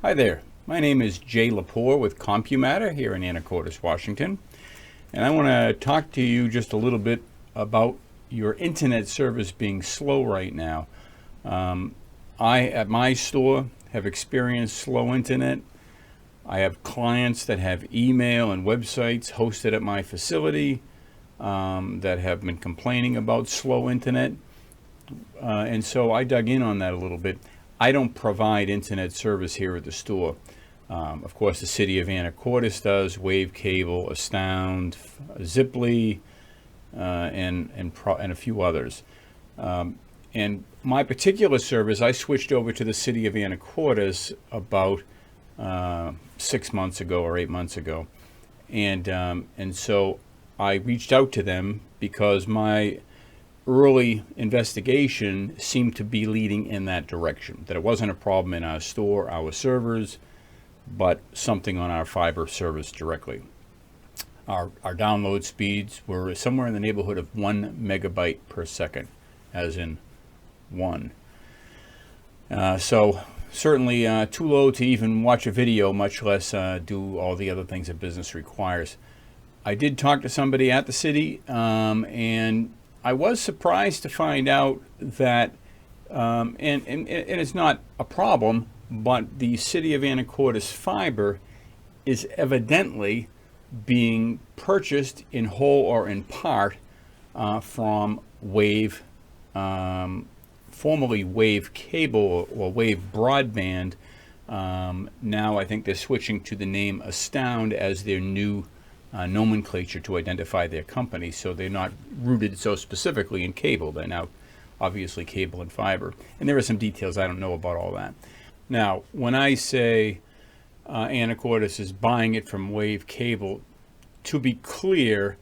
Hi there. My name is Jay Lepore with CompuMatter here in Anacortes, Washington. And I want to talk to you just a little bit about your internet service being slow right now. At my store, have experienced slow internet. I have clients that have email and websites hosted at my facility that have been complaining about slow internet. And so I dug in on that a little bit. I don't provide internet service here at the store. Of course, the city of Anacortes does, Wave Cable, Astound, Ziply, and a few others. And my particular service, I switched over to the city of Anacortes about 6 months ago or 8 months ago. And so I reached out to them because my early investigation seemed to be leading in that direction, that it wasn't a problem in our store, our servers, but something on our fiber service directly. Our download speeds were somewhere in the neighborhood of 1 megabyte per second, as in one. So certainly too low to even watch a video, much less do all the other things that business requires. I did talk to somebody at the city, and I was surprised to find out that, and it's not a problem, but the city of Anacortes fiber is evidently being purchased in whole or in part from Wave, formerly Wave Cable or Wave Broadband. Now I think they're switching to the name Astound as their new nomenclature to identify their company, so they're not rooted so specifically in cable. They're now obviously cable and fiber. And there are some details I don't know about all that. Now, when I say Anacortes is buying it from Wave Cable, to be clear,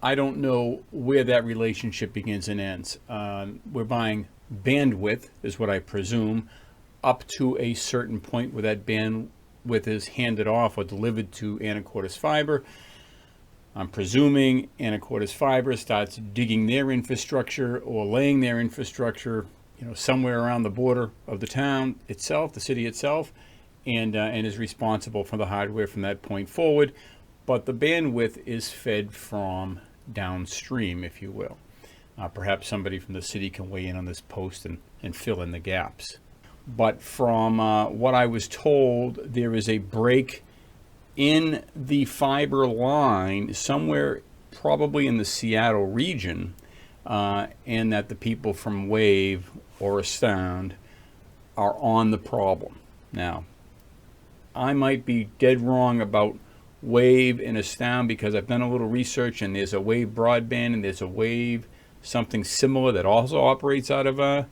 I don't know where that relationship begins and ends. We're buying bandwidth, is what I presume, up to a certain point where that bandwidth is handed off or delivered to Anacortes Fiber. I'm presuming Anacortes Fiber starts digging their infrastructure or laying their infrastructure, somewhere around the border of the town itself, the city itself, and is responsible for the hardware from that point forward. But the bandwidth is fed from downstream, if you will. Perhaps somebody from the city can weigh in on this post and fill in the gaps. But from what I was told, there is a break in the fiber line somewhere probably in the Seattle region, and that the people from Wave or Astound are on the problem. Now, I might be dead wrong about Wave and Astound because I've done a little research, and there's a Wave Broadband and there's a Wave something similar that also operates out of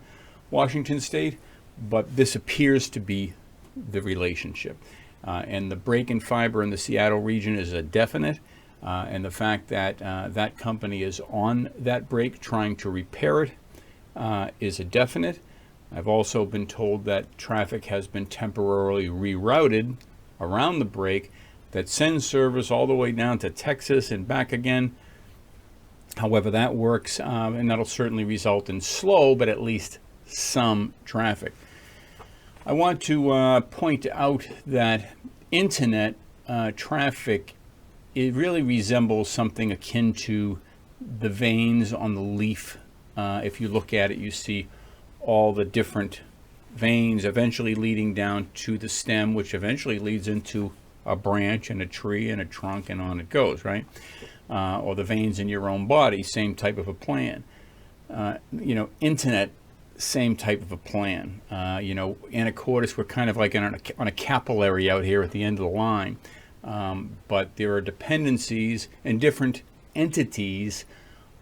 Washington State, but this appears to be the relationship. And the break in fiber in the Seattle region is a definite, and the fact that that company is on that break trying to repair it is a definite. I've also been told that traffic has been temporarily rerouted around the break that sends service all the way down to Texas and back again. However that works, and that'll certainly result in slow, but at least some traffic. I want to point out that internet traffic, it really resembles something akin to the veins on the leaf. If you look at it, you see all the different veins eventually leading down to the stem, which eventually leads into a branch and a tree and a trunk, and on it goes, right? Or the veins in your own body, same type of a plan. Internet, same type of a plan. Anacortes, we're kind of like on a capillary out here at the end of the line. But there are dependencies, and different entities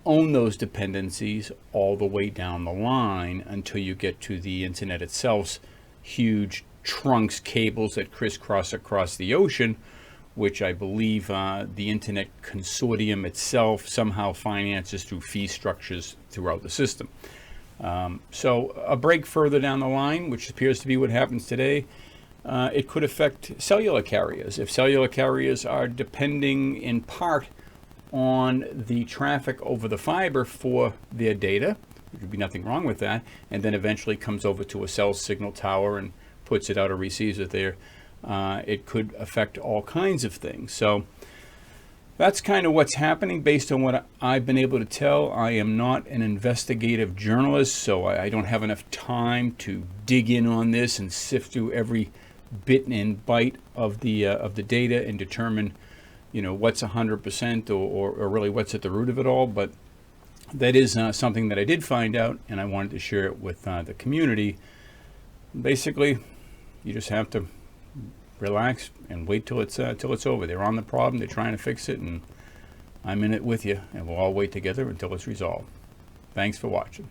own those dependencies all the way down the line until you get to the internet itself. Huge trunks, cables that crisscross across the ocean, which I believe the Internet Consortium itself somehow finances through fee structures throughout the system. So a break further down the line, which appears to be what happens today, it could affect cellular carriers. If cellular carriers are depending in part on the traffic over the fiber for their data, there would be nothing wrong with that, and then eventually comes over to a cell signal tower and puts it out or receives it there, it could affect all kinds of things. So that's kind of what's happening based on what I've been able to tell. I am not an investigative journalist, so I don't have enough time to dig in on this and sift through every bit and byte of the data and determine, what's 100% or really what's at the root of it all. But that is something that I did find out, and I wanted to share it with the community. Basically, you just have to relax and wait till it's over. They're on the problem. They're trying to fix it, and I'm in it with you, and we'll all wait together until it's resolved. Thanks for watching.